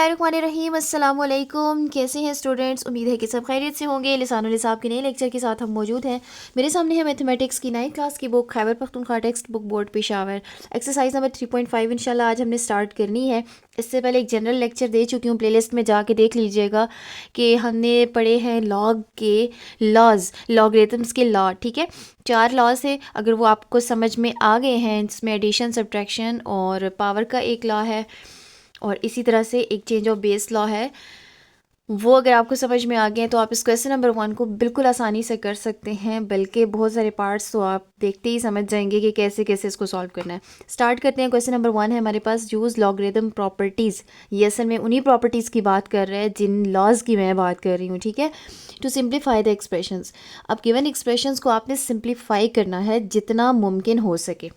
बिस्मिल्लाहिर्रहमानिर्रहीम। अस्सलाम वालेकुम। कैसे हैं स्टूडेंट्स? उम्मीद है कि सब खैरियत से होंगे। लिसानुल हिसाब के नए लेक्चर के साथ हम मौजूद हैं। मेरे सामने है मैथमेटिक्स की 9th क्लास की book Khyber Pakhtunkhwa text book board Peshawar, exercise number 3.5 इंशाल्लाह आज हमने स्टार्ट करनी है। इससे पहले एक जनरल लेक्चर दे चुकी हूँ, प्लेलिस्ट में जाके देख लीजिएगा कि हमने पढ़े हैं लॉग के लॉज, लॉगरिथम्स के लॉ। ठीक है, 4 लॉज है। अगर वो आपको समझ में आ गए हैं, इसमें एडिशन, सब्ट्रैक्शन और पावर का एक लॉ है और इसी तरह से एक चेंज ऑफ बेस लॉ है। वो अगर आपको समझ में आ गए तो आप इस क्वेश्चन नंबर 1 को बिल्कुल आसानी से कर सकते हैं, बल्कि बहुत सारे पार्ट्स तो आप देखते ही समझ जाएंगे कि कैसे कैसे इसको सॉल्व करना है। स्टार्ट करते हैं। क्वेश्चन नंबर 1 है हमारे पास, यूज़ लॉगरिथम प्रॉपर्टीज़। ये असल में उन्हीं प्रॉपर्टीज़ की बात कर रहे हैं जिन लॉज की मैं बात कर रही हूँ। ठीक है, टू सिंप्लीफाई द एक्सप्रेशंस। अब गिवन एक्सप्रेशंस को आपने सिंप्लीफाई करना है जितना मुमकिन हो सके।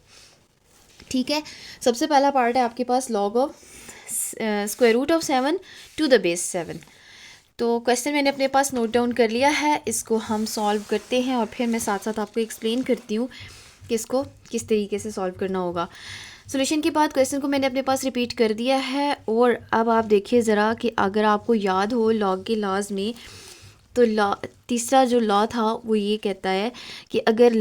ठीक है, सबसे पहला पार्ट है आपके पास log of square root of 7 to the base 7। तो क्वेश्चन मैंने अपने पास नोट डाउन कर लिया है, इसको हम सॉल्व करते हैं और फिर मैं साथ साथ आपको एक्सप्लेन करती हूँ कि इसको किस तरीके से सॉल्व करना होगा। सॉल्यूशन के बाद क्वेश्चन को मैंने अपने पास रिपीट कर दिया है। और अब आप देखिए ज़रा कि अगर आपको याद हो लॉग के लॉज में, तो तीसरा जो लॉ था वो ये कहता है कि अगर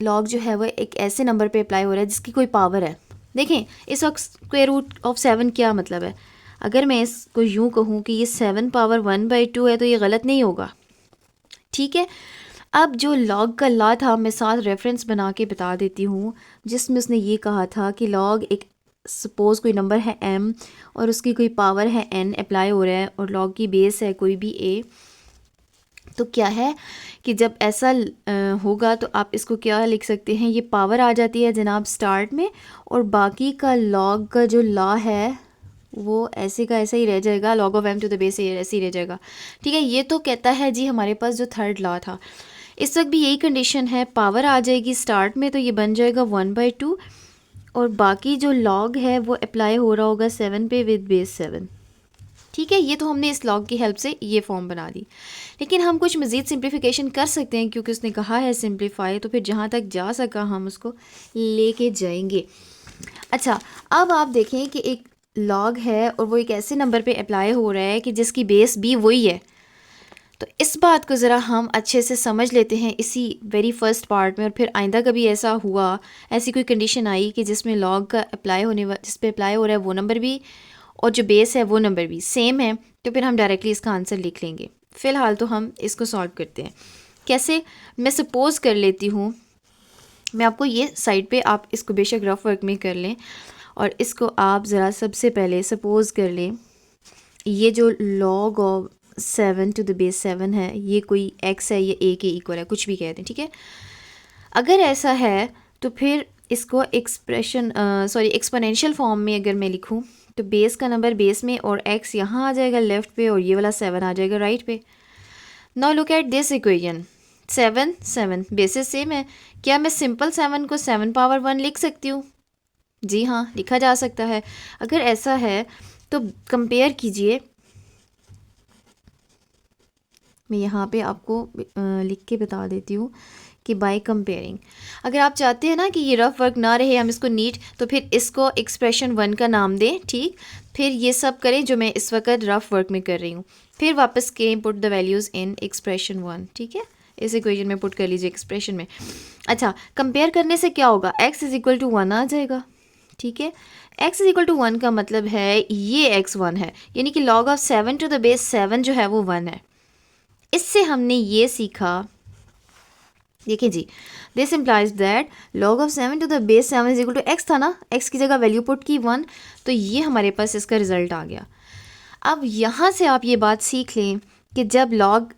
लॉग जो है वो एक ऐसे नंबर पे अप्लाई हो रहा है जिसकी कोई पावर है। देखें, इस वक्त स्क्वायर रूट ऑफ 7 क्या मतलब है? अगर मैं इसको यूँ कहूँ कि ये 7 पावर 1/2 है तो ये गलत नहीं होगा। ठीक है, अब जो लॉग का लॉ था मैं साथ रेफरेंस बना के बता देती हूँ, जिसमें उसने ये कहा था कि लॉग एक सपोज़ कोई नंबर है m और उसकी कोई पावर है n अप्लाई हो रहा है और लॉग की बेस है कोई भी a। तो क्या है कि जब ऐसा होगा तो आप इसको क्या लिख सकते हैं, ये पावर आ जाती है जनाब स्टार्ट में, और बाकी का लॉग का जो लॉ है वो ऐसे का ऐसा ही रह जाएगा, log of m to the base ऐसे ही रह जाएगा। ठीक है, ये तो कहता है जी हमारे पास जो थर्ड लॉ था। इस वक्त भी यही कंडीशन है, पावर आ जाएगी स्टार्ट में तो ये बन जाएगा 1/2 और बाकी जो लॉग है वो अप्लाई हो रहा होगा 7 पे विद बेस 7। ठीक है, ये तो हमने इस लॉग की हेल्प से ये फॉर्म बना दी, लेकिन हम कुछ मज़ीद सिंप्लीफिकेशन कर सकते हैं क्योंकि उसने कहा है सिंप्लीफाई, तो फिर जहाँ तक जा सका हम उसको लेके जाएंगे। अच्छा, अब आप देखें कि एक लॉग है और वो एक ऐसे नंबर पे अप्लाई हो रहा है कि जिसकी बेस भी वही है। तो इस बात को ज़रा हम अच्छे से समझ लेते हैं इसी वेरी फर्स्ट पार्ट में, और फिर आइंदा कभी ऐसा हुआ, ऐसी कोई कंडीशन आई कि जिसमें लॉग का अप्लाई होने जिस पे अप्लाई हो रहा है वो नंबर भी और जो बेस है वो नंबर भी सेम है, तो फिर हम डायरेक्टली इसका आंसर लिख लेंगे। फ़िलहाल तो हम इसको सॉल्व करते हैं। कैसे? मैं सपोज़ कर लेती हूँ, मैं आपको ये साइड पे, आप इसको बेशक रफ वर्क में कर लें और इसको आप ज़रा सबसे पहले सपोज़ कर लें, ये जो log of 7 to the base 7 है ये कोई x है, ये a के इक्वल है, कुछ भी कहते हैं। ठीक है, अगर ऐसा है तो फिर इसको एक्सपोनेंशियल फॉर्म में अगर मैं लिखूं तो बेस का नंबर बेस में और x यहाँ आ जाएगा लेफ़्ट पे और ये वाला 7 आ जाएगा राइट पे। Now look at this equation, 7 7 basis same है। क्या मैं सिंपल 7 को 7 पावर 1 लिख सकती हूँ? जी हाँ, लिखा जा सकता है। अगर ऐसा है तो कंपेयर कीजिए, मैं यहाँ पे आपको लिख के बता देती हूँ कि बाय कंपेयरिंग, अगर आप चाहते हैं ना कि ये रफ वर्क ना रहे, हम इसको नीट, तो फिर इसको एक्सप्रेशन 1 का नाम दें। ठीक, फिर ये सब करें जो मैं इस वक्त रफ वर्क में कर रही हूँ, फिर वापस के put the values in expression 1। ठीक है, इस इक्वेशन में पुट कर लीजिए एक्सप्रेशन में। अच्छा, कंपेयर करने से क्या होगा, x इज़ इक्वल टू 1 आ जाएगा। ठीक है, x इज़ इक्वल टू 1 का मतलब है ये x 1 है, यानी कि log of 7 to the base 7 जो है वो 1 है। इससे हमने ये सीखा, देखिए जी, this implies that log of 7 to the base 7 is equal to x था ना, x की जगह वैल्यू पुट की 1, तो ये हमारे पास इसका रिजल्ट आ गया। अब यहाँ से आप ये बात सीख लें कि जब लॉग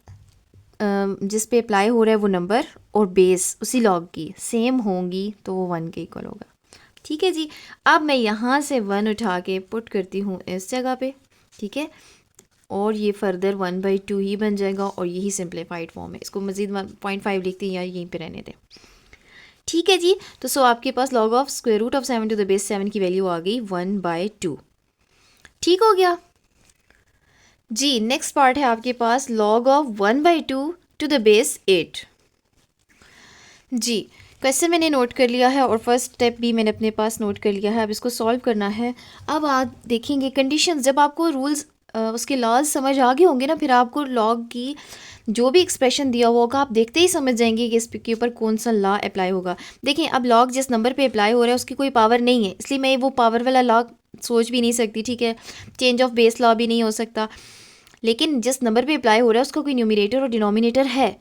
जिस पे अप्लाई हो रहा है वो नंबर और बेस उसी लॉग की सेम होंगी तो वो 1 के इक्वल होगा। ठीक है जी, अब मैं यहाँ से 1 उठा के पुट करती हूँ इस जगह पे। ठीक है, और ये फर्दर 1/2 ही बन जाएगा और यही सिंप्लीफाइड फॉर्म है। इसको मज़ीद 1.5 लिखते हैं या यहीं पे रहने दें। ठीक है जी, तो सो आपके पास log of square root of 7 to the base 7 की वैल्यू आ गई 1/2। ठीक हो गया जी। नेक्स्ट पार्ट है आपके पास log of 1/2 to the base 8। जी, क्वेश्चन मैंने नोट कर लिया है और फर्स्ट स्टेप भी मैंने अपने पास नोट कर लिया है। अब इसको सॉल्व करना है। अब आप देखेंगे कंडीशंस, जब आपको रूल्स उसके लॉज समझ आ गए होंगे ना, फिर आपको लॉग की जो भी एक्सप्रेशन दिया हुआ होगा आप देखते ही समझ जाएंगे कि इसके ऊपर कौन सा लॉ अप्लाई होगा। देखिए अब लॉग जिस नंबर पे अप्लाई हो रहा है उसकी कोई पावर नहीं है, इसलिए मैं वो पावर वाला लॉग सोच भी नहीं सकती, ठीक है। चेंज ऑफ बेस लॉ भी नहीं हो सकता। लेकिन जिस नंबर पे अप्लाई हो रहा है उसका कोई न्यूमिनेटर और डिनोमिनेटर है।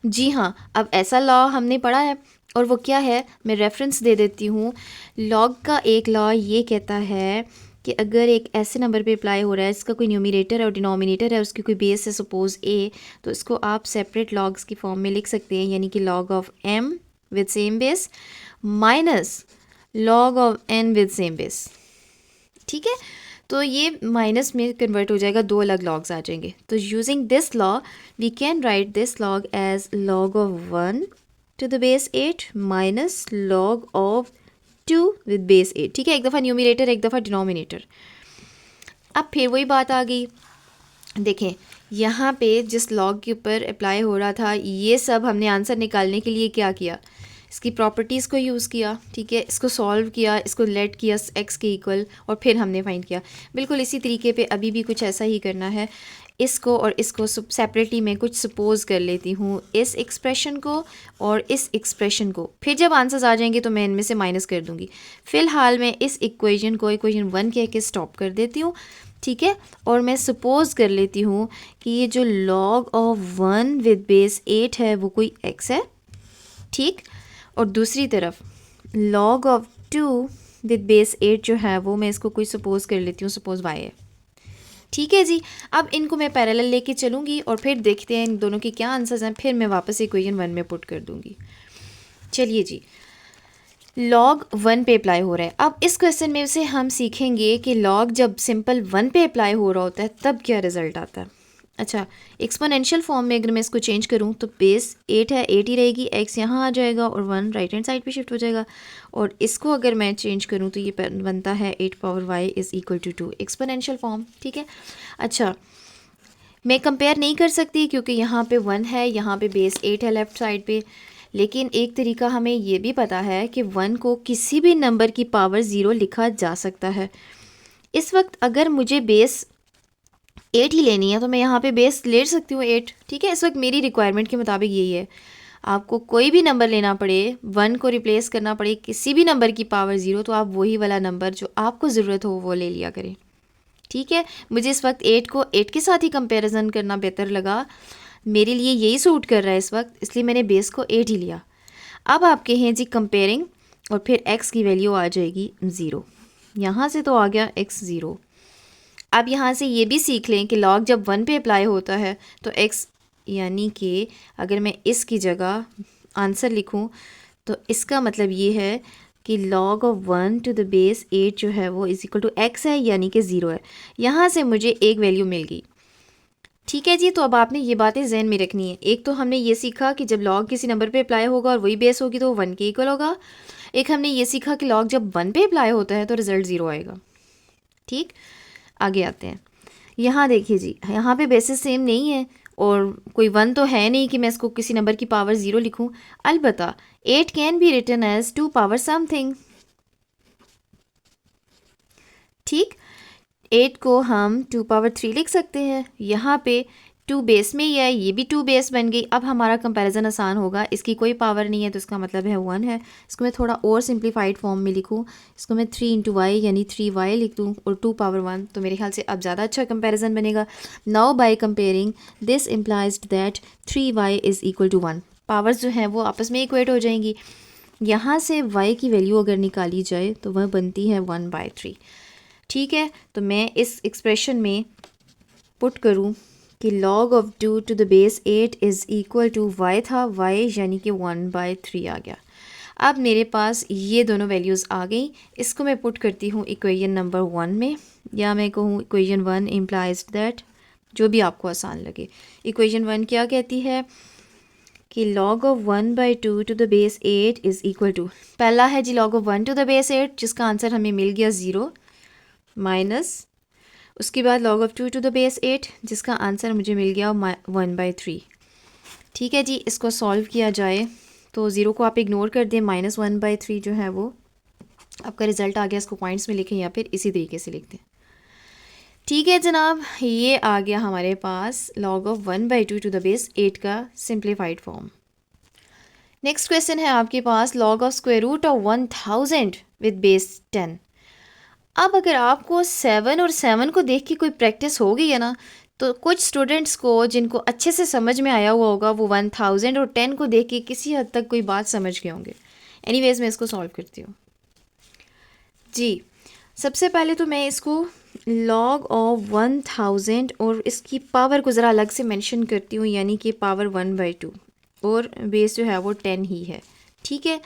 जी हाँ, अब ऐसा लॉ हमने पढ़ा है और वो क्या है, मैं रेफरेंस दे देती हूँ। लॉग का एक लॉ ये कहता है कि अगर एक ऐसे नंबर पे अप्लाई हो रहा है इसका कोई न्यूमिनेटर और डिनोमिनेटर है, उसकी कोई बेस है सपोज ए, तो इसको आप सेपरेट लॉग्स की फॉर्म में लिख सकते हैं, यानी कि log of M with same base minus log of N with same base. ठीक है, तो ये माइनस में कन्वर्ट हो जाएगा, दो अलग लॉग्स आ जाएंगे। तो using this law we can write this log as log of 1 to the base 8 minus log of 2 with base 8। ठीक है, एक दफ़ा न्यूमिनेटर एक दफ़ा डिनोमिनेटर। अब फिर वही बात आ गई, देखें यहाँ पे जिस लॉग के ऊपर अप्लाई हो रहा था ये सब हमने आंसर निकालने के लिए क्या किया, इसकी प्रॉपर्टीज़ को यूज़ किया। ठीक है, इसको सॉल्व किया, इसको लेट किया एक्स के इक्वल और फिर हमने फाइंड किया। बिल्कुल इसी तरीके पे अभी भी कुछ ऐसा ही करना है। इसको और इसको सेपरेटली मैं कुछ सपोज कर लेती हूँ, इस एक्सप्रेशन को और इस एक्सप्रेशन को। फिर जब आंसर्स आ जाएंगे तो मैं इनमें से माइनस कर दूँगी। फ़िलहाल मैं इस इक्वेशन को इक्वेशन 1 कह के स्टॉप कर देती हूँ। ठीक है, और मैं सपोज कर लेती हूँ कि ये जो log ऑफ 1 विद बेस 8 है वो कोई x है। ठीक, और दूसरी तरफ log ऑफ 2 विद बेस 8 जो है वो मैं इसको कोई सपोज कर लेती हूँ, सपोज y है। ठीक है जी, अब इनको मैं पैरेलल लेके चलूँगी और फिर देखते हैं इन दोनों के क्या आंसर्स हैं, फिर मैं वापस इक्वेशन 1 में पुट कर दूँगी। चलिए जी, लॉग 1 पे अप्लाई हो रहा है। अब इस क्वेश्चन में से हम सीखेंगे कि लॉग जब सिंपल 1 पे अप्लाई हो रहा होता है तब क्या रिजल्ट आता है। अच्छा, एक्सपोनेंशियल फॉर्म में अगर मैं इसको चेंज करूं तो बेस 8 है, 8 ही रहेगी, x यहाँ आ जाएगा और 1 राइट हैंड साइड पे शिफ्ट हो जाएगा। और इसको अगर मैं चेंज करूं तो ये बनता है 8 power y is equal to 2, exponential form. ठीक है, अच्छा मैं कंपेयर नहीं कर सकती क्योंकि यहाँ पे 1 है, यहाँ पे बेस 8 है लेफ़्ट साइड पे। लेकिन एक तरीका हमें ये भी पता है कि 1 को किसी भी नंबर की पावर 0 लिखा जा सकता है। इस वक्त अगर मुझे बेस 8 ही लेनी है तो मैं यहाँ पे बेस ले सकती हूँ 8। ठीक है, इस वक्त मेरी रिक्वायरमेंट के मुताबिक यही है। आपको कोई भी नंबर लेना पड़े, 1 को रिप्लेस करना पड़े किसी भी नंबर की पावर 0, तो आप वही वाला नंबर जो आपको ज़रूरत हो वो ले लिया करें। ठीक है, मुझे इस वक्त 8 को 8 के साथ ही कंपैरिजन करना बेहतर लगा, मेरे लिए यही सूट कर रहा है इस वक्त, इसलिए मैंने बेस को 8 ही लिया। अब आप कहें जी कंपेयरिंग और फिर x की वैल्यू आ जाएगी 0, यहाँ से तो आ गया x 0। अब यहाँ से ये भी सीख लें कि लॉग जब 1 पे अप्लाई होता है तो x, यानी कि अगर मैं इसकी जगह आंसर लिखूं तो इसका मतलब ये है कि log of 1 to the base 8 जो है वो इज इक्वल टू x है, यानी कि 0 है। यहाँ से मुझे एक वैल्यू मिल गई। ठीक है जी, तो अब आपने ये बातें जहन में रखनी है। एक तो हमने ये सीखा कि जब लॉग किसी नंबर पे अप्लाई होगा और वही बेस होगी तो 1 के इक्वल होगा। एक हमने ये सीखा कि लॉग जब 1 पे अप्लाई होता है तो रिज़ल्ट 0 आएगा। ठीक, आगे आते हैं। यहाँ देखिए जी, यहाँ पे बेसिस सेम नहीं है और कोई 1 तो है नहीं कि मैं इसको किसी नंबर की पावर 0 लिखूँ। अलबत्ता 8 can be written as 2 power something. ठीक, 8 को हम 2 पावर 3 लिख सकते हैं। यहाँ पे 2 बेस में ही है, ये भी 2 बेस बन गई। अब हमारा कंपैरिजन आसान होगा, इसकी कोई पावर नहीं है तो इसका मतलब है 1 है। इसको मैं थोड़ा और सिंप्लीफाइड फॉर्म में लिखूँ, इसको मैं 3 इंटू वाई यानी 3y लिख दूँ और 2 पावर 1, तो मेरे ख्याल से अब ज़्यादा अच्छा कंपैरिजन बनेगा। Now by comparing this implies that 3y is equal to 1। Powers जो हैं वो आपस में इक्वेट हो जाएंगी। यहाँ से y की वैल्यू अगर निकाली जाए तो वह बनती है 1/3। ठीक है, तो मैं इस एक्सप्रेशन में पुट करूं कि log of 2 to the base 8 is equal to y था, y यानी कि 1/3 आ गया। अब मेरे पास ये दोनों वैल्यूज़ आ गई। इसको मैं पुट करती हूँ इक्वेशन नंबर 1 में, या मैं कहूँ इक्वेशन 1 इम्प्लाइज दैट, जो भी आपको आसान लगे। इक्वेशन 1 क्या कहती है कि log of 1/2 to the base 8 is equal to, पहला है जी log of 1 to the base 8 जिसका आंसर हमें मिल गया 0, माइनस उसके बाद log of 2 to the base 8 जिसका आंसर मुझे मिल गया 1/3। ठीक है जी, इसको सॉल्व किया जाए तो ज़ीरो को आप इग्नोर कर दें, -1/3 जो है वो आपका रिज़ल्ट आ गया। इसको पॉइंट्स में लिखें या फिर इसी तरीके से लिख दें। ठीक है जनाब, ये आ गया हमारे पास log of 1/2 to the base 8 का सिंप्लीफाइड फॉर्म। नेक्स्ट क्वेश्चन है आपके पास log of square root of 1000 with base 10। अब अगर आपको 7 और 7 को देख के कोई प्रैक्टिस हो गई है ना, तो कुछ स्टूडेंट्स को जिनको अच्छे से समझ में आया हुआ होगा वो 1000 और 10 को देख के किसी हद तक कोई बात समझ गए होंगे। एनीवेज मैं इसको सॉल्व करती हूँ जी। सबसे पहले तो मैं इसको log ऑफ 1000 और इसकी पावर को ज़रा अलग से मेंशन करती हूँ, यानी कि पावर 1/2 और बेस जो है वो 10 ही है। ठीक है,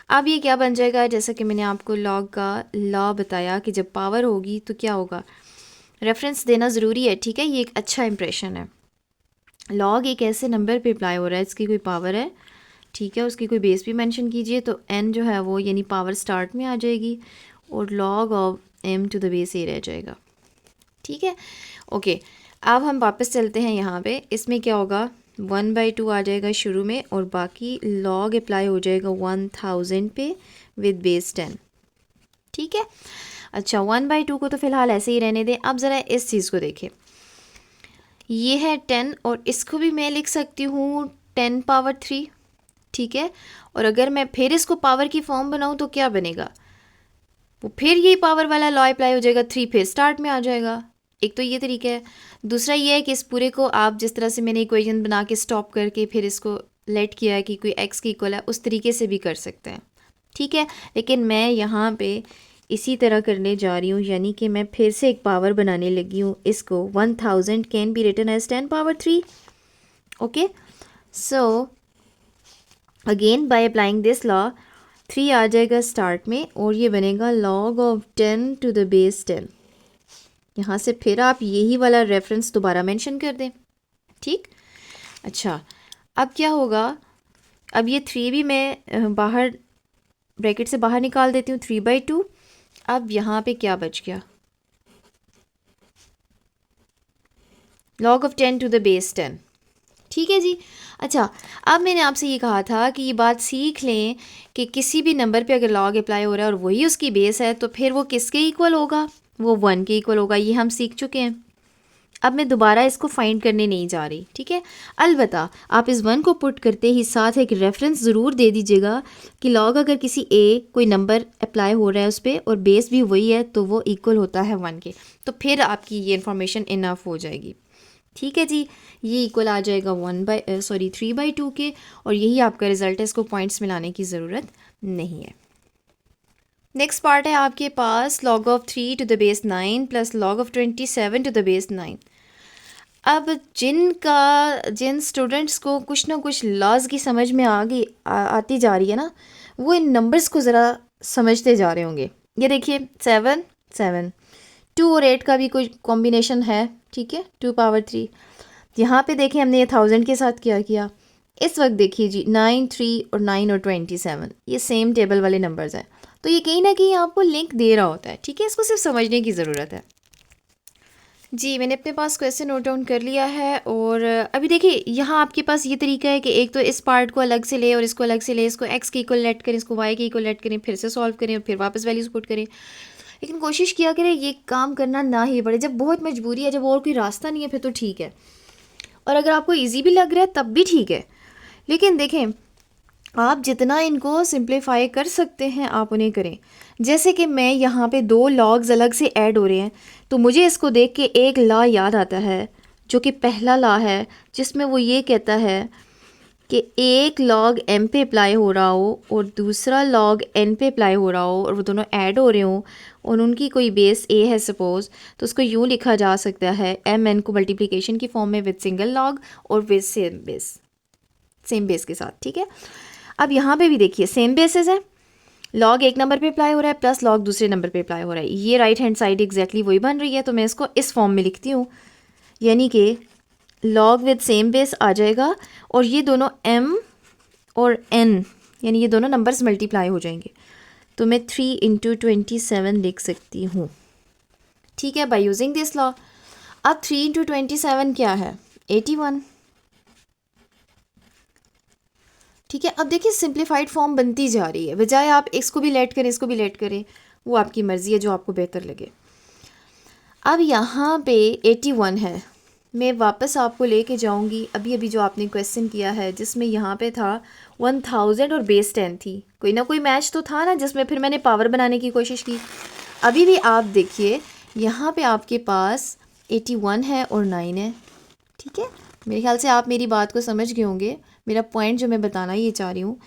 अब ये क्या बन जाएगा, जैसा कि मैंने आपको log का लॉ बताया कि जब पावर होगी तो क्या होगा, रेफरेंस देना ज़रूरी है। ठीक है, ये एक अच्छा इंप्रेशन है। log एक ऐसे नंबर पे अप्लाई हो रहा है, इसकी कोई पावर है, ठीक है, उसकी कोई बेस भी मेंशन कीजिए तो n जो है वो यानी पावर स्टार्ट में आ जाएगी और log of m to the base a रह जाएगा। ठीक है, ओके। अब हम वापस चलते हैं यहाँ पे, इसमें क्या होगा 1/2 आ जाएगा शुरू में और बाकी log अप्लाई हो जाएगा 1000 पे विद बेस 10। ठीक है, अच्छा 1/2 को तो फ़िलहाल ऐसे ही रहने दें। अब ज़रा इस चीज़ को देखें, ये है 10 और इसको भी मैं लिख सकती हूँ 10 पावर 3। ठीक है, और अगर मैं फिर इसको पावर की फॉर्म बनाऊँ तो क्या बनेगा, वो फिर यही पावर वाला लॉ अप्लाई हो जाएगा, 3 फिर स्टार्ट में आ जाएगा। एक तो ये तरीका है। दूसरा ये है कि इस पूरे को आप जिस तरह से मैंने इक्वेशन बना के स्टॉप करके फिर इसको लेट किया है कि कोई x की इक्वल है, उस तरीके से भी कर सकते हैं। ठीक है, लेकिन मैं यहाँ पे इसी तरह करने जा रही हूँ, यानी कि मैं फिर से एक पावर बनाने लगी हूँ। इसको 1000 can be written as 10 power 3। Okay, so again by applying this law 3 आ जाएगा स्टार्ट में और ये बनेगा log of 10 to the base 10। यहाँ से फिर आप यही वाला रेफरेंस दोबारा मेंशन कर दें। ठीक, अच्छा अब क्या होगा, अब ये 3 भी मैं बाहर ब्रैकेट से बाहर निकाल देती हूँ, 3/2। अब यहाँ पे क्या बच गया, log of 10 to the base 10। ठीक है जी। अच्छा, अब मैंने आपसे ये कहा था कि ये बात सीख लें कि किसी भी नंबर पे अगर log अप्लाई हो रहा है और वही उसकी बेस है तो फिर वो किसके इक्वल होगा, वो 1 के इक्वल होगा। ये हम सीख चुके हैं। अब मैं दोबारा इसको फाइंड करने नहीं जा रही। ठीक है, अलबत्ता आप इस 1 को पुट करते ही साथ एक रेफरेंस ज़रूर दे दीजिएगा कि log अगर किसी कोई नंबर अप्लाई हो रहा है उस पर और बेस भी वही है तो वो इक्वल होता है 1 के, तो फिर आपकी ये इन्फॉर्मेशन इनफ हो जाएगी। ठीक है जी, ये इक्वल आ जाएगा 3/2 के और यही आपका रिजल्ट है। इसको पॉइंट्स में लाने की ज़रूरत नहीं है। नेक्स्ट पार्ट है आपके पास log of 3 to the base 9 plus log of 27 to the base 9। अब जिन स्टूडेंट्स को कुछ ना कुछ लॉज की समझ में आती जा रही है ना, वो इन नंबर्स को ज़रा समझते जा रहे होंगे। ये देखिए 7 7 2 और 8 का भी कोई कॉम्बिनेशन है। ठीक है, 2 पावर 3। यहाँ पे देखें हमने ये 1000 के साथ क्या किया। इस वक्त देखिए जी 9 3 और 9 और 27 ये सेम टेबल वाले नंबर्स हैं, तो ये कहीं ना कहीं आपको लिंक दे रहा होता है। ठीक है, इसको सिर्फ समझने की ज़रूरत है जी। मैंने अपने पास क्वेश्चन नोट डाउन कर लिया है और अभी देखिए यहाँ आपके पास ये तरीका है कि एक तो इस पार्ट को अलग से ले और इसको अलग से ले, इसको x की इक्वल लेट करें, इसको y की इक्वल लेट करें, फिर से सॉल्व करें और फिर वापस वैल्यूज पुट करें। लेकिन कोशिश किया करें ये काम करना ना ही पड़े। जब बहुत मजबूरी है, जब और कोई रास्ता नहीं है, फिर तो ठीक है, और अगर आपको ईजी भी लग रहा है तब भी ठीक है। लेकिन देखें, आप जितना इनको सिंप्लीफाई कर सकते हैं आप उन्हें करें। जैसे कि मैं यहाँ पे 2 लॉग्स अलग से ऐड हो रहे हैं, तो मुझे इसको देख के एक लॉ याद आता है जो कि पहला लॉ है, जिसमें वो ये कहता है कि एक लॉग m पे अप्लाई हो रहा हो और दूसरा लॉग n पे अप्लाई हो रहा हो और वो दोनों ऐड हो रहे हों और उनकी कोई बेस a है सपोज़, तो उसको यूँ लिखा जा सकता है m n को मल्टीप्लिकेशन की फॉर्म में विद सिंगल लॉग और विद सेम बेस के साथ। ठीक है, अब यहाँ पे भी देखिए सेम बेसिस है, लॉग एक नंबर पे अप्लाई हो रहा है प्लस लॉग दूसरे नंबर पे अप्लाई हो रहा है। ये राइट हैंड साइड एग्जैक्टली वही बन रही है, तो मैं इसको इस फॉर्म में लिखती हूँ, यानी कि लॉग विद सेम बेस आ जाएगा और ये दोनों m और n यानी ये दोनों नंबर्स मल्टीप्लाई हो जाएंगे, तो मैं 3 × 27 लिख सकती हूँ। ठीक है, बाय यूजिंग दिस लॉ। अब 3 × 27 क्या है, 81। ठीक है, अब देखिए सिंप्लीफाइड फॉर्म बनती जा रही है, बजाय आप इसको भी लेट करें इसको भी लेट करें, वो आपकी मर्ज़ी है जो आपको बेहतर लगे। अब यहाँ पे 81 है, मैं वापस आपको लेके जाऊँगी अभी अभी जो आपने क्वेश्चन किया है जिसमें यहाँ पे था 1000 और बेस 10 थी, कोई ना कोई मैच तो था ना जिसमें फिर मैंने पावर बनाने की कोशिश की। अभी भी आप देखिए यहाँ पे आपके पास 81 है और 9 है। ठीक है, मेरे ख्याल से आप मेरी बात को समझ गए होंगे। मेरा पॉइंट जो मैं बताना ये चाह रही हूँ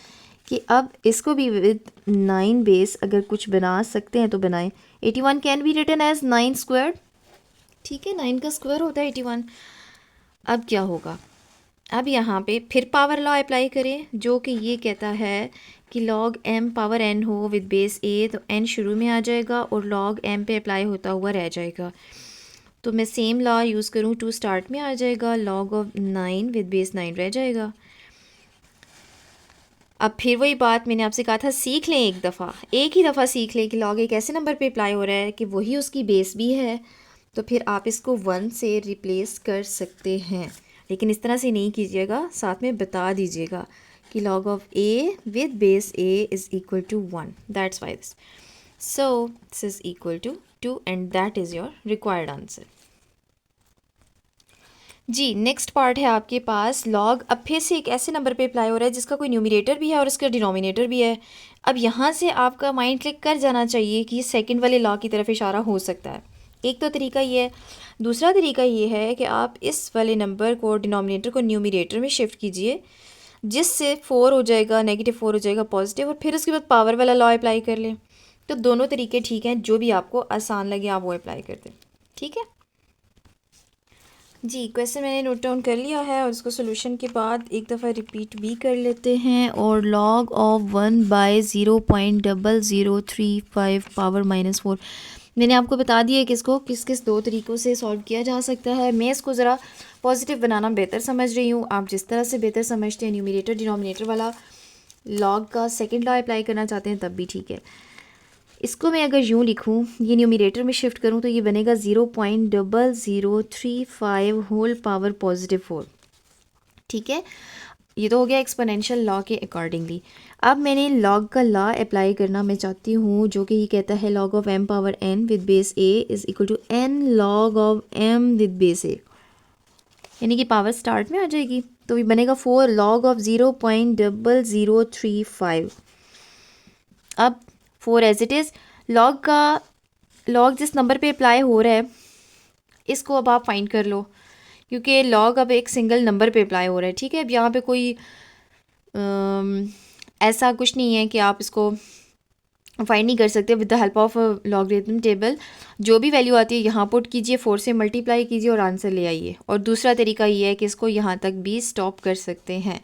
कि अब इसको भी विद 9 बेस अगर कुछ बना सकते हैं तो बनाएं। 81 can be written as 9 square. ठीक है, 9 का स्क्वायर होता है 81। अब क्या होगा, अब यहाँ पे फिर पावर लॉ अप्लाई करें जो कि ये कहता है कि log m पावर n हो विद बेस a, तो n शुरू में आ जाएगा और log m पे अप्लाई होता हुआ रह जाएगा। तो मैं सेम लॉ यूज़ करूँ टू स्टार्ट में आ जाएगा, log ऑफ 9 विद बेस 9 रह जाएगा। अब फिर वही बात मैंने आपसे कहा था, सीख लें एक दफ़ा, एक ही दफ़ा सीख लें कि लॉग एक ऐसे नंबर पे अप्लाई हो रहा है कि वही उसकी बेस भी है, तो फिर आप इसको 1 से रिप्लेस कर सकते हैं। लेकिन इस तरह से नहीं कीजिएगा, साथ में बता दीजिएगा कि log of a with base a is equal to 1, that's why this, so this is equal to 2 and that is your required answer. जी नेक्स्ट पार्ट है आपके पास लॉग, अब फिर से एक ऐसे नंबर पे अप्लाई हो रहा है जिसका कोई न्यूमिनेटर भी है और इसका डिनोमिनेटर भी है। अब यहाँ से आपका माइंड क्लिक कर जाना चाहिए कि सेकंड वाले लॉ की तरफ इशारा हो सकता है। एक तो तरीका ये है, दूसरा तरीका ये है कि आप इस वाले नंबर को डिनोमिनेटर को न्यूमिनेटर में शिफ्ट कीजिए, जिससे 4 हो जाएगा, -4 हो जाएगा पॉजिटिव, और फिर उसके बाद पावर वाला लॉ अप्लाई कर लें। तो दोनों तरीके ठीक हैं, जो भी आपको आसान लगे आप वो अप्लाई कर दें। ठीक है जी, क्वेश्चन मैंने नोट डाउन कर लिया है और उसको सोल्यूशन के बाद एक दफ़ा रिपीट भी कर लेते हैं। और log ऑफ 1/0.0035 पावर -4, मैंने आपको बता दिया है कि इसको किस किस दो तरीक़ों से सॉल्व किया जा सकता है। मैं इसको ज़रा पॉजिटिव बनाना बेहतर समझ रही हूँ, आप जिस तरह से बेहतर समझते हैं, न्यूमिनेटर डिनोमिनेटर वाला log का सेकेंड लॉ अप्लाई करना चाहते हैं तब भी ठीक है। इसको मैं अगर यूँ लिखूँ, ये न्यूमिनेटर में शिफ्ट करूँ तो ये बनेगा 0.0035 होल पावर +4। ठीक है, ये तो हो गया एक्सपोनेंशियल लॉ के अकॉर्डिंगली। अब मैंने लॉग का लॉ अप्लाई करना मैं चाहती हूँ जो कि ये कहता है log of m power n with base a is equal to n log of m with base a, यानी कि पावर स्टार्ट में आ जाएगी, तो ये बनेगा 4 log ऑफ 0.0035। अब 4 एज इट इज़, लॉग जिस नंबर पे अप्लाई हो रहा है इसको अब आप फाइंड कर लो, क्योंकि लॉग अब एक सिंगल नंबर पे अप्लाई हो रहा है। ठीक है, अब यहाँ पे कोई ऐसा कुछ नहीं है कि आप इसको फाइंड नहीं कर सकते with the help of logarithm table. जो भी वैल्यू आती है यहाँ पुट कीजिए, 4 से मल्टीप्लाई कीजिए और आंसर ले आइए। और दूसरा तरीका ये है कि इसको यहाँ तक भी स्टॉप कर सकते हैं,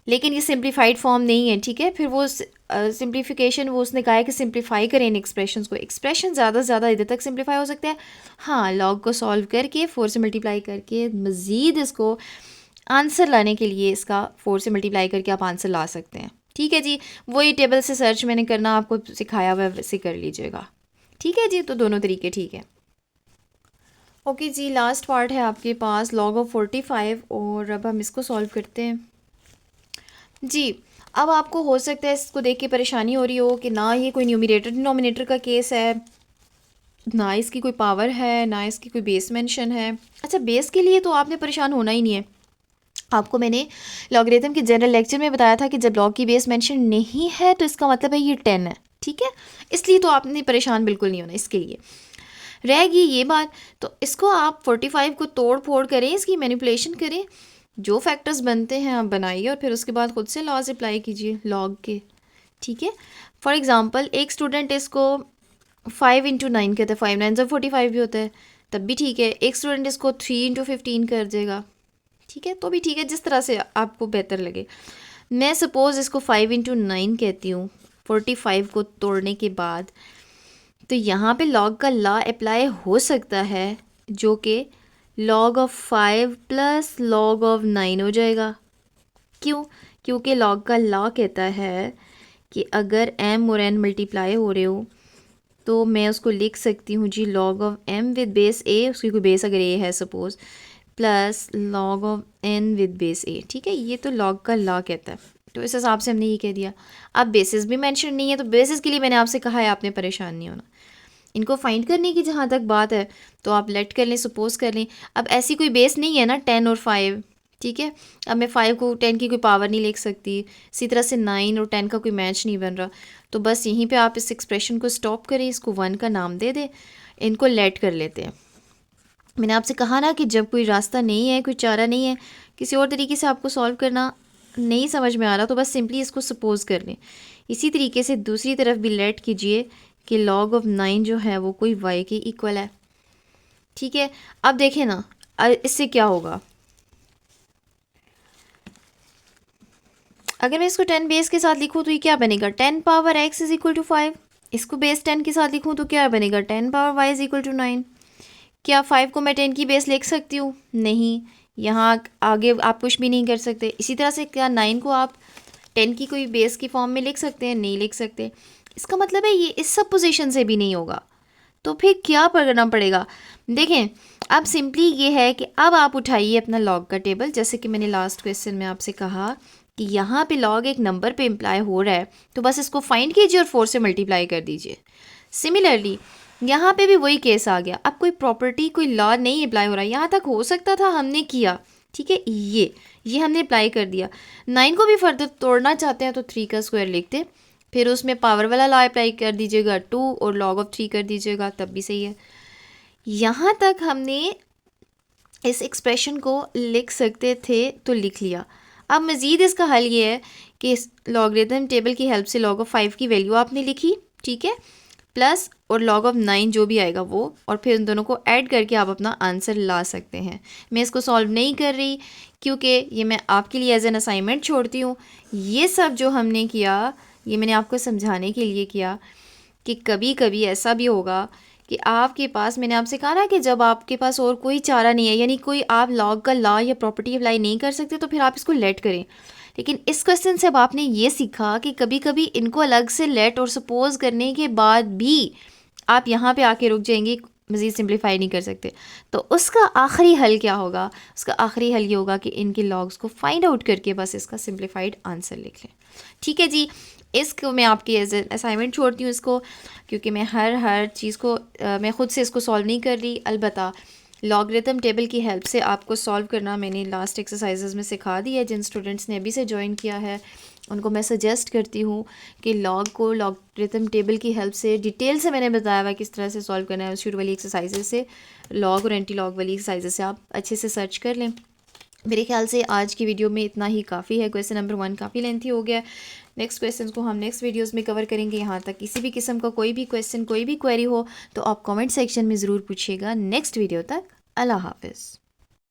लेकिन ये सिंप्लीफाइड फॉर्म नहीं है। ठीक है, फिर वो सिंप्लीफिकेशन वो उसने कहा है कि सिंप्लीफाई करें इन एक्सप्रेशंस को, एक्सप्रेशन ज़्यादा से ज़्यादा इधर तक सिंप्लीफाई हो सकते हैं। हाँ, लॉग को सॉल्व करके 4 से मल्टीप्लाई करके मज़ीद इसको आंसर लाने के लिए इसका 4 से मल्टीप्लाई करके आप आंसर ला सकते हैं। ठीक है जी, वही टेबल से सर्च मैंने करना आपको सिखाया हुआ है, वैसे कर लीजिएगा। ठीक है जी, तो दोनों तरीके ठीक है। ओके जी, लास्ट पार्ट है आपके पास log ऑफ 45, और अब हम इसको सॉल्व करते हैं जी। अब आपको हो सकता है इसको देख के परेशानी हो रही हो कि ना ये कोई न्यूमिनेटर डिनोमिनेटर का केस है, ना इसकी कोई पावर है, ना इसकी कोई बेस मेंशन है। अच्छा, बेस के लिए तो आपने परेशान होना ही नहीं है। आपको मैंने लॉगरिथम के जनरल लेक्चर में बताया था कि जब लॉग की बेस मेंशन नहीं है तो इसका मतलब है ये 10 है। ठीक है, इसलिए तो आपने परेशान बिल्कुल नहीं होना। इसके लिए रहेगी ये बात, तो इसको आप 45 को तोड़ फोड़ करें, इसकी मैनिपुलेशन करें, जो फैक्टर्स बनते हैं आप बनाइए और फिर उसके बाद खुद से लॉज अप्लाई कीजिए लॉग के। ठीक है, फॉर एग्ज़ाम्पल एक स्टूडेंट इसको 5 × 9 कहते हैं, 5 9 जब 45 भी होता है तब भी ठीक है। एक स्टूडेंट इसको 3 × 15 कर देगा, ठीक है, तो भी ठीक है, जिस तरह से आपको बेहतर लगे। मैं सपोज़ इसको 5 × 9 कहती हूँ 45 को तोड़ने के बाद, तो यहाँ पे लॉग का लॉ अप्लाई हो सकता है जो कि log ऑफ 5 + log ऑफ 9 हो जाएगा। क्यों? क्योंकि लॉग का लॉ कहता है कि अगर m और n मल्टीप्लाई हो रहे हो तो मैं उसको लिख सकती हूँ जी log of m with base a, उसकी कोई बेस अगर a है suppose, plus log of n with base a। ठीक है, ये तो लॉग का लॉ कहता है, तो इस हिसाब से हमने ये कह दिया। अब बेसिस भी मेंशन नहीं है, तो बेसिस के लिए मैंने आपसे कहा है आपने परेशान नहीं होना। इनको फाइंड करने की जहाँ तक बात है तो आप लेट कर लें, सपोज कर लें। अब ऐसी कोई बेस नहीं है ना 10 और 5, ठीक है। अब मैं 5 को 10 की कोई पावर नहीं लिख सकती, इसी तरह से 9 और 10 का कोई मैच नहीं बन रहा। तो बस यहीं पे आप इस एक्सप्रेशन को स्टॉप करें, इसको 1 का नाम दे दें, इनको लेट कर लेते हैं। मैंने आपसे कहा ना कि जब कोई रास्ता नहीं है, कोई चारा नहीं है, किसी और तरीके से आपको सॉल्व करना नहीं समझ में आ रहा, तो बस सिंपली इसको सपोज कर लें। इसी तरीके से दूसरी तरफ भी लेट कीजिए कि लॉग ऑफ 9 जो है वो कोई y के इक्वल है। ठीक है, अब देखें ना इससे क्या होगा। अगर मैं इसको 10 बेस के साथ लिखूँ तो ये क्या बनेगा, 10 power x is equal to 5। इसको बेस 10 के साथ लिखूँ तो क्या बनेगा, 10 power y is equal to 9। क्या 5 को मैं 10 की बेस लिख सकती हूँ, नहीं, यहाँ आगे आप कुछ भी नहीं कर सकते। इसी तरह से क्या 9 को आप 10 की कोई बेस की फॉर्म में लिख सकते हैं, नहीं लिख सकते। इसका मतलब है ये इस सब पोजीशन से भी नहीं होगा, तो फिर क्या करना पड़ेगा। देखें, अब सिंपली ये है कि अब आप उठाइए अपना लॉग का टेबल, जैसे कि मैंने लास्ट क्वेश्चन में आपसे कहा कि यहाँ पे लॉग एक नंबर पे इम्प्लाई हो रहा है, तो बस इसको फाइंड कीजिए और 4 से मल्टीप्लाई कर दीजिए। सिमिलरली यहाँ पे भी वही केस आ गया। अब कोई प्रॉपर्टी, कोई लॉ नहीं अप्लाई हो रहा, यहाँ तक हो सकता था हमने किया, ठीक है, ये हमने अप्लाई कर दिया। 9 को भी फर्दर तोड़ना चाहते हैं तो 3 का स्क्वायर लिखते, फिर उसमें पावर वाला लॉ अप्लाई कर दीजिएगा 2 और लॉग ऑफ 3 कर दीजिएगा, तब भी सही है। यहाँ तक हमने इस एक्सप्रेशन को लिख सकते थे तो लिख लिया। अब मज़ीद इसका हल ये है कि लॉगरिथम टेबल की हेल्प से लॉग ऑफ 5 की वैल्यू आपने लिखी, ठीक है, प्लस और लॉग ऑफ 9 जो भी आएगा वो, और फिर उन दोनों को ऐड करके आप अपना आंसर ला सकते हैं। मैं इसको सॉल्व नहीं कर रही क्योंकि ये मैं आपके लिए एज एन असाइनमेंट छोड़ती हूँ। ये सब जो हमने किया ये मैंने आपको समझाने के लिए किया कि कभी कभी ऐसा भी होगा कि आपके पास, मैंने आपसे कहा ना कि जब आपके पास और कोई चारा नहीं है, यानी कोई आप लॉग का लॉ या प्रॉपर्टी अप्लाई नहीं कर सकते, तो फिर आप इसको लेट करें। लेकिन इस क्वेश्चन से अब आपने ये सीखा कि कभी कभी इनको अलग से लेट और सपोज करने के बाद भी आप यहाँ पे आके रुक जाएंगे, मज़ीद सिंप्लीफाई नहीं कर सकते। तो उसका आखिरी हल क्या होगा, उसका आखिरी हल ये होगा कि इनके लॉग्स को फाइंड आउट करके बस इसका सिंप्लीफाइड आंसर लिख लें। ठीक है जी, इसको मैं आपकी एज ए असाइनमेंट छोड़ती हूँ इसको, क्योंकि मैं हर चीज़ को मैं ख़ुद से इसको सॉल्व नहीं कर रही। अलबत्ता लॉगरिथम टेबल की हेल्प से आपको सॉल्व करना मैंने लास्ट एक्सरसाइजेज में सिखा दी है। जिन स्टूडेंट्स ने अभी से ज्वाइन किया है उनको मैं सजेस्ट करती हूँ कि लॉग को लॉगरिथम टेबल की हेल्प से डिटेल से मैंने बताया हुआ किस तरह से सॉल्व करना है। शुरू वाली एक्सरसाइजेज से, लॉग और एंटी लॉग वाली एक्सरसाइजेज से आप अच्छे से सर्च कर लें। मेरे ख्याल से आज की वीडियो में इतना ही काफ़ी है। क्वेश्चन नंबर 1 काफ़ी लेंथी हो गया। नेक्स्ट क्वेश्चन को हम नेक्स्ट वीडियोस में कवर करेंगे। यहाँ तक किसी भी किस्म का कोई भी क्वेश्चन, कोई भी क्वेरी हो तो आप कमेंट सेक्शन में ज़रूर पूछिएगा। नेक्स्ट वीडियो तक अल्लाह हाफ़िज़।